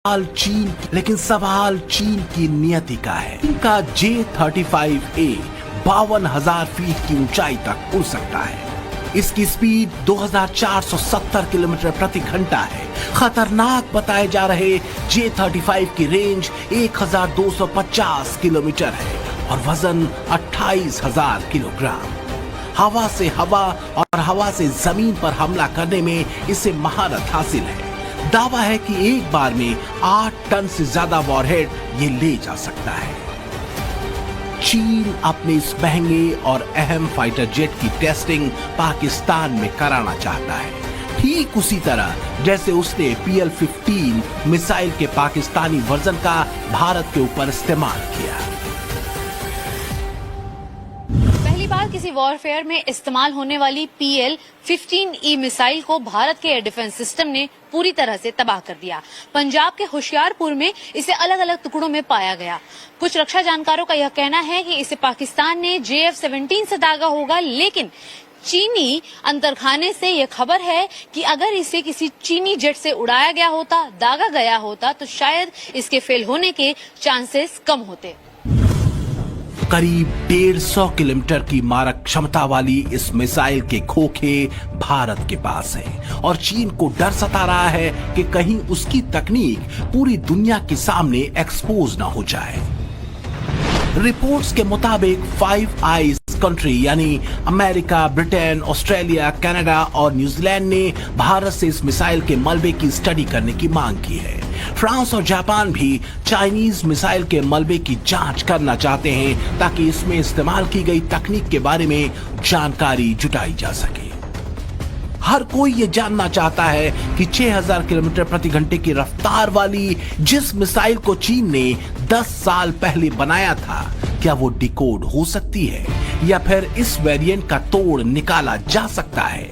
चीन, लेकिन सवाल चीन की नियति का है। इनका J-35A 52,000 फीट की ऊंचाई तक उड़ सकता है। इसकी स्पीड 2470 किलोमीटर प्रति घंटा है। खतरनाक बताए जा रहे J-35 की रेंज 1250 किलोमीटर है और वजन 28,000 किलोग्राम। हवा से हवा और हवा से जमीन पर हमला करने में इसे महारत हासिल है। दावा है कि एक बार में 8 टन से ज्यादा वॉरहेड ये ले जा सकता है। चीन अपने इस महंगे और अहम फाइटर जेट की टेस्टिंग पाकिस्तान में कराना चाहता है, ठीक उसी तरह जैसे उसने PL-15 मिसाइल के पाकिस्तानी वर्जन का भारत के ऊपर इस्तेमाल किया। पहली बार किसी वॉरफेयर में इस्तेमाल होने वाली PL-15E मिसाइल को भारत के एयर डिफेंस सिस्टम ने पूरी तरह से तबाह कर दिया। पंजाब के होशियारपुर में इसे अलग अलग टुकड़ों में पाया गया। कुछ रक्षा जानकारों का यह कहना है कि इसे पाकिस्तान ने JF-17 से दागा होगा, लेकिन चीनी अंतरखाने से यह खबर है कि अगर इसे किसी चीनी जेट से उड़ाया गया होता, दागा गया होता, तो शायद इसके फेल होने के चांसेस कम होते। करीब 150 किलोमीटर की मारक क्षमता वाली इस मिसाइल के खोखे भारत के पास है और चीन को डर सता रहा है कि कहीं उसकी तकनीक पूरी दुनिया के सामने एक्सपोज ना हो जाए। रिपोर्ट्स के मुताबिक फाइव आइज कंट्री यानी अमेरिका, ब्रिटेन, ऑस्ट्रेलिया, कनाडा और न्यूजीलैंड ने भारत से इस मिसाइल के मलबे की स्टडी करने की मांग की है। फ्रांस और जापान भी चाइनीज मिसाइल के मलबे की जांच करना चाहते हैं ताकि इसमें इस्तेमाल की गई तकनीक के बारे में जानकारी जुटाई जा सके। हर कोई ये जानना चाहता है कि 6000 किलोमीटर प्रति घंटे की रफ्तार वाली जिस मिसाइल को चीन ने 10 साल पहले बनाया था, क्या वो डिकोड हो सकती है या फिर इस वेरिएंट का तोड़ निकाला जा सकता है,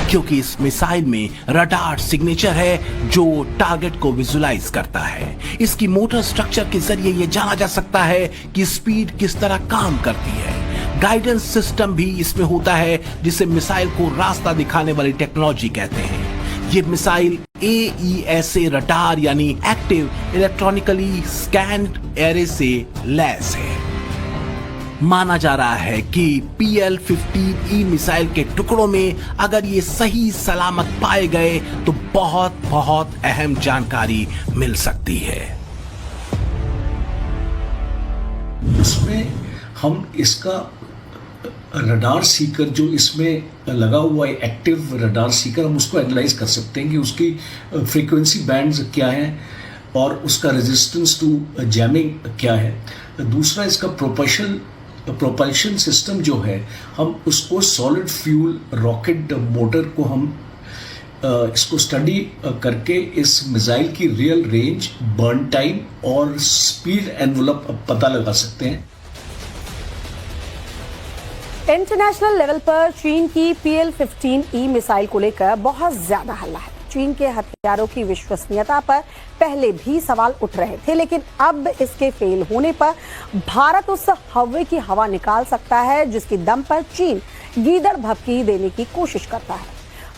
क्योंकि इस मिसाइल में रडार सिग्नेचर है जो टारगेट को विजुलाइज करता है। इसकी मोटर स्ट्रक्चर के जरिए यह जाना जा सकता है कि स्पीड किस तरह काम करती है। गाइडेंस सिस्टम भी इसमें होता है जिसे मिसाइल को रास्ता दिखाने वाली टेक्नोलॉजी कहते हैं। ये मिसाइल AESA रडार यानी एक्टिव इलेक्ट्रॉनिकली स्कैन्ड एरे से लैस है। माना जा रहा है कि PL-15E मिसाइल के टुकड़ों में अगर ये सही सलामत पाए गए तो बहुत बहुत अहम जानकारी मिल सकती है। उसमें हम इसका रडार सीकर जो इसमें लगा हुआ है, एक्टिव रडार सीकर, हम उसको एनालाइज कर सकते हैं कि उसकी फ्रीक्वेंसी बैंड्स क्या हैं और उसका रेजिस्टेंस टू जैमिंग क्या है। दूसरा, इसका प्रोपल्शन सिस्टम जो है, हम उसको सॉलिड फ्यूल रॉकेट मोटर को हम इसको स्टडी करके इस मिसाइल की रियल रेंज, बर्न टाइम और स्पीड एनवलप पता लगा सकते हैं। इंटरनेशनल लेवल पर चीन की PL-15E मिसाइल को लेकर बहुत ज्यादा हल्ला है। चीन के हथियारों की विश्वसनीयता पर पहले भी सवाल उठ रहे थे, लेकिन अब इसके फेल होने पर भारत उस हवा की हवा निकाल सकता है जिसकी दम पर चीन गीदड़ भभकी देने की कोशिश करता है।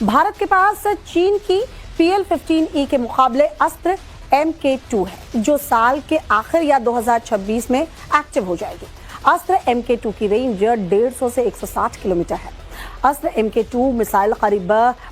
भारत के पास चीन की PL-15E के मुकाबले अस्त्र MK2 है जो साल के आखिर या 2026 में एक्टिव हो जाएगी। अस्त्र MK2 की रेंज 150 से 160 किलोमीटर है। अस्त्र MK2 मिसाइल करीब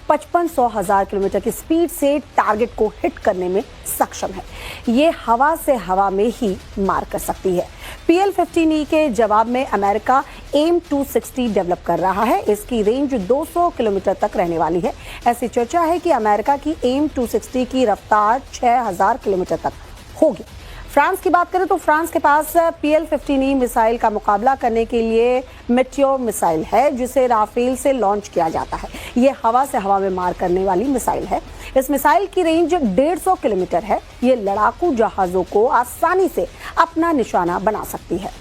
55,000 किलोमीटर की स्पीड से टारगेट को हिट करने में सक्षम है। ये हवा से हवा में ही मार कर सकती है। PL-15E के जवाब में अमेरिका AIM-260 डेवलप कर रहा है। इसकी रेंज 200 किलोमीटर तक रहने वाली है। ऐसी चर्चा है कि अमेरिका की AIM-260 की रफ्तार 6000 किलोमीटर तक होगी। फ्रांस की बात करें तो फ्रांस के पास PL-15E मिसाइल का मुकाबला करने के लिए मेटियोर मिसाइल है जिसे राफेल से लॉन्च किया जाता है। ये हवा से हवा में मार करने वाली मिसाइल है। इस मिसाइल की रेंज 150 किलोमीटर है। ये लड़ाकू जहाजों को आसानी से अपना निशाना बना सकती है।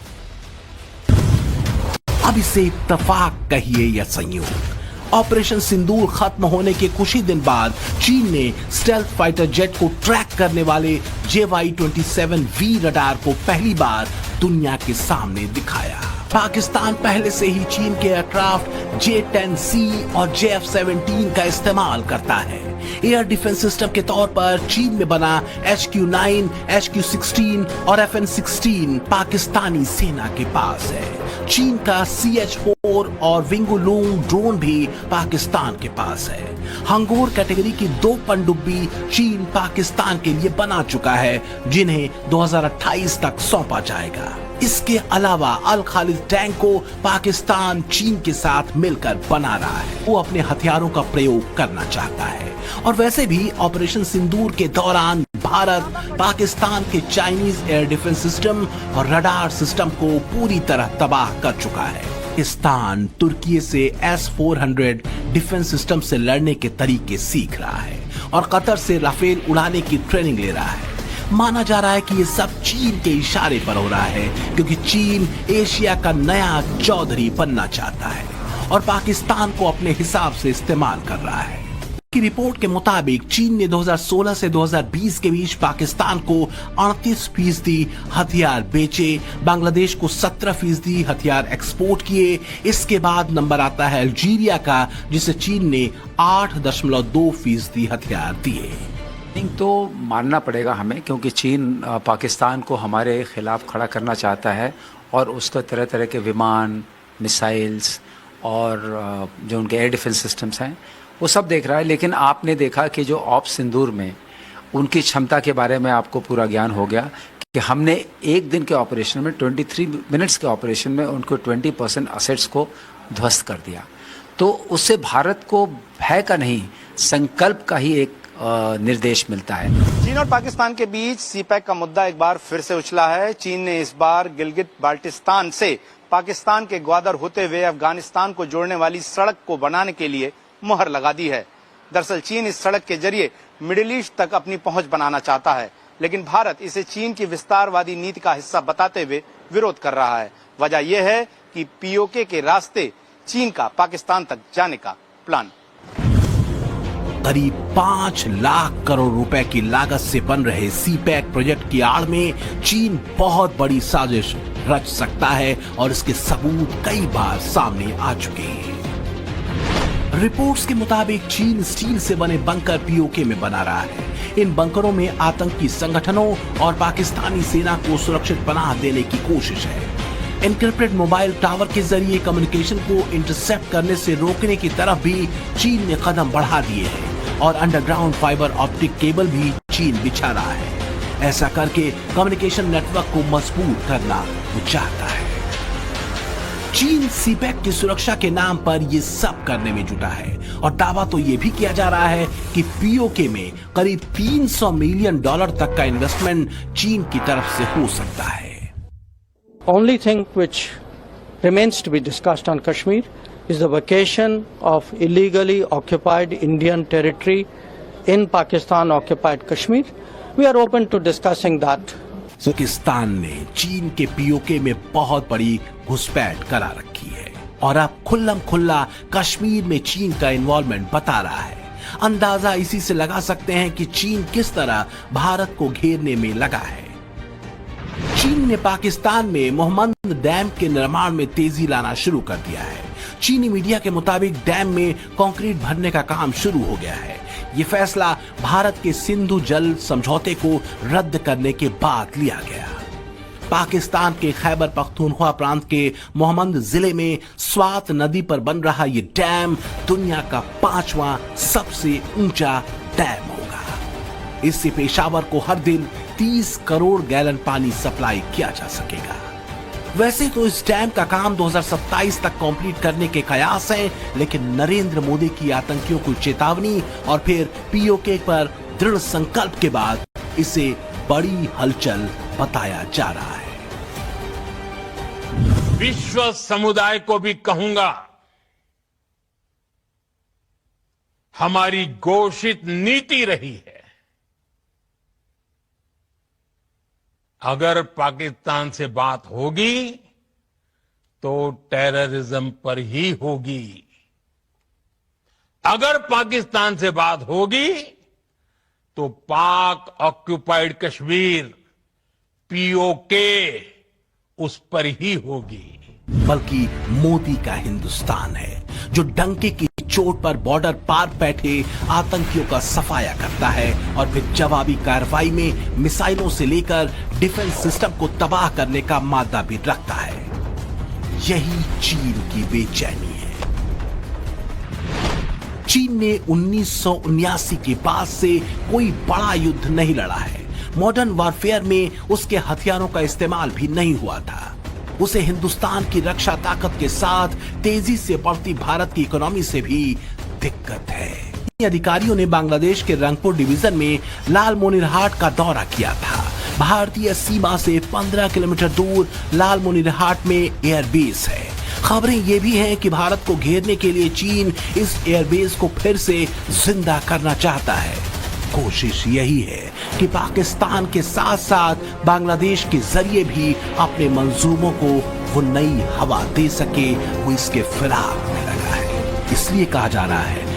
अब इसे इत्तेफाक कहिए या संयोग, ऑपरेशन सिंदूर खत्म होने के कुछ ही दिन बाद चीन ने स्टेल्थ फाइटर जेट को ट्रैक करने वाले JY-27V रडार को पहली बार दुनिया के सामने दिखाया। पाकिस्तान पहले से ही चीन के एयरक्राफ्ट J-10C और JF-17 का इस्तेमाल करता है। एयर डिफेंस सिस्टम के तौर पर चीन में बना HQ-9, HQ-16 और FN-16 पाकिस्तानी सेना के पास है। चीन का CH-4 और विंगुलूंग ड्रोन भी पाकिस्तान के पास है। हंगोर कैटेगरी की 2 पनडुब्बी चीन पाकिस्तान के लिए बना चुका है, जिन्हें 2028 तक सौंपा जाएगा। इसके अलावा अल खालिद टैंक को पाकिस्तान चीन के साथ मिलकर बना रहा है। वो अपने हथियारों का प्रयोग करना चाहता है। और वैसे भी ऑपरेशन सिंदूर के दौरान भारत पाकिस्तान के चाइनीज एयर डिफेंस सिस्टम और रडार सिस्टम को पूरी तरह तबाह कर चुका है। पाकिस्तान तुर्की से S-400 डिफेंस सिस्टम से लड़ने के तरीके सीख रहा है और कतर से राफेल उड़ाने की ट्रेनिंग ले रहा है। माना जा रहा है कि ये सब चीन के इशारे पर हो रहा है, क्योंकि चीन एशिया का नया चौधरी बनना चाहता है और पाकिस्तान को अपने हिसाब से इस्तेमाल कर रहा है। की रिपोर्ट के मुताबिक चीन ने 2016 से 2020 के बीच पाकिस्तान को 38% हथियार बेचे, बांग्लादेश को 17% हथियार एक्सपोर्ट किए। इसके बाद नंबर आता है अल्जीरिया का, जिसे चीन ने 8.2% हथियार दिए। तो मानना पड़ेगा हमें, क्योंकि चीन पाकिस्तान को हमारे खिलाफ खड़ा करना चाहता है और उसका तरह तरह के विमान, मिसाइल्स और जो उनके एयर डिफेंस सिस्टम्स हैं वो सब देख रहा है। लेकिन आपने देखा कि जो ऑप सिंदूर में उनकी क्षमता के बारे में आपको पूरा ज्ञान हो गया कि हमने एक दिन के ऑपरेशन में 23 मिनट्स के ऑपरेशन में उनको 20% असेट्स को ध्वस्त कर दिया। तो उससे भारत को भय का नहीं, संकल्प का ही एक निर्देश मिलता है। चीन और पाकिस्तान के बीच सीपैक का मुद्दा एक बार फिर से उछला है। चीन ने इस बार गिलगित बाल्टिस्तान से पाकिस्तान के ग्वादर होते हुए अफगानिस्तान को जोड़ने वाली सड़क को बनाने के लिए मुहर लगा दी है। दरअसल चीन इस सड़क के जरिए मिडिल ईस्ट तक अपनी पहुंच बनाना चाहता है, लेकिन भारत इसे चीन की विस्तारवादी नीति का हिस्सा बताते हुए विरोध कर रहा है। वजह यह है कि पीओके के रास्ते चीन का पाकिस्तान तक जाने का प्लान। करीब 5 लाख करोड़ रुपए की लागत से बन रहे सीपैक प्रोजेक्ट की आड़ में चीन बहुत बड़ी साजिश रच सकता है और इसके सबूत कई बार सामने आ चुके हैं। रिपोर्ट्स के मुताबिक चीन स्टील से बने बंकर पीओके में बना रहा है। इन बंकरों में आतंकी संगठनों और पाकिस्तानी सेना को सुरक्षित पनाह देने की कोशिश है। एनक्रिप्टेड मोबाइल टावर के जरिए कम्युनिकेशन को इंटरसेप्ट करने से रोकने की तरफ भी चीन ने कदम बढ़ा दिए हैं और अंडरग्राउंड फाइबर ऑप्टिक केबल भी चीन बिछा रहा है। ऐसा करके कम्युनिकेशन नेटवर्क को मजबूत करना वो चाहता है। चीन सीपैक की सुरक्षा के नाम पर ये सब करने में जुटा है और दावा तो ये भी किया जा रहा है कि पीओके में करीब $300 मिलियन तक का इन्वेस्टमेंट चीन की तरफ से हो सकता है। Only thing which remains to be discussed on Kashmir is the vacation of illegally occupied Indian territory in Pakistan occupied Kashmir. We are open to discussing that. Pakistan ने चीन के पीओके में बहुत बड़ी घुसपैठ करा रखी है और अब खुल्लम खुल्ला कश्मीर में चीन का इन्वॉल्वमेंट बता रहा है। अंदाजा इसी से लगा सकते हैं कि चीन किस तरह भारत को घेरने में लगा है। चीन ने पाकिस्तान में मोहम्मद डैम के निर्माण में तेजी लाना शुरू कर दिया है। चीनी मीडिया के मुताबिक डैम में कंक्रीट भरने का काम शुरू हो गया है। ये फैसला भारत के सिंधु जल समझौते को रद्द करने के बाद लिया गया। पाकिस्तान के खैबर पख्तूनख्वा प्रांत के मोहम्मद जिले में स्वात नदी पर बन रहा ये डैम दुनिया का 5वां सबसे ऊंचा डैम होगा। इससे पेशावर को हर दिन 30 करोड़ गैलन पानी सप्लाई किया जा सकेगा। वैसे तो इस डैम का काम 2027 तक कंप्लीट करने के कयास हैं, लेकिन नरेंद्र मोदी की आतंकियों को चेतावनी और फिर पीओके पर दृढ़ संकल्प के बाद इसे बड़ी हलचल बताया जा रहा है। विश्व समुदाय को भी कहूंगा, हमारी घोषित नीति रही है, अगर पाकिस्तान से बात होगी तो टेररिज्म पर ही होगी। अगर पाकिस्तान से बात होगी तो पाक ऑक्युपाइड कश्मीर पीओके उस पर ही होगी। बल्कि मोदी का हिंदुस्तान है जो डंके की चोट पर बॉर्डर पार बैठे आतंकियों का सफाया करता है और फिर जवाबी कार्रवाई में मिसाइलों से लेकर डिफेंस सिस्टम को तबाह करने का मादा भी रखता है। यही चीन की बेचैनी है। चीन ने 1979 के बाद से कोई बड़ा युद्ध नहीं लड़ा है। मॉडर्न वॉरफेयर में उसके हथियारों का इस्तेमाल भी नहीं हुआ था। उसे हिंदुस्तान की रक्षा ताकत के साथ तेजी से बढ़ती भारत की इकोनॉमी से भी दिक्कत है। अधिकारियों ने बांग्लादेश के रंगपुर डिवीजन में लालमोनिरहाट का दौरा किया था। भारतीय सीमा से 15 किलोमीटर दूर लालमोनिरहाट में एयरबेस है। खबरें ये भी हैं कि भारत को घेरने के लिए चीन इस एयरबेस को फिर से जिंदा करना चाहता है। कोशिश यही है कि पाकिस्तान के साथ साथ बांग्लादेश के जरिए भी अपने मंसूबों को वो नई हवा दे सके। वो इसके फिराक में लगा है। इसलिए कहा जा रहा है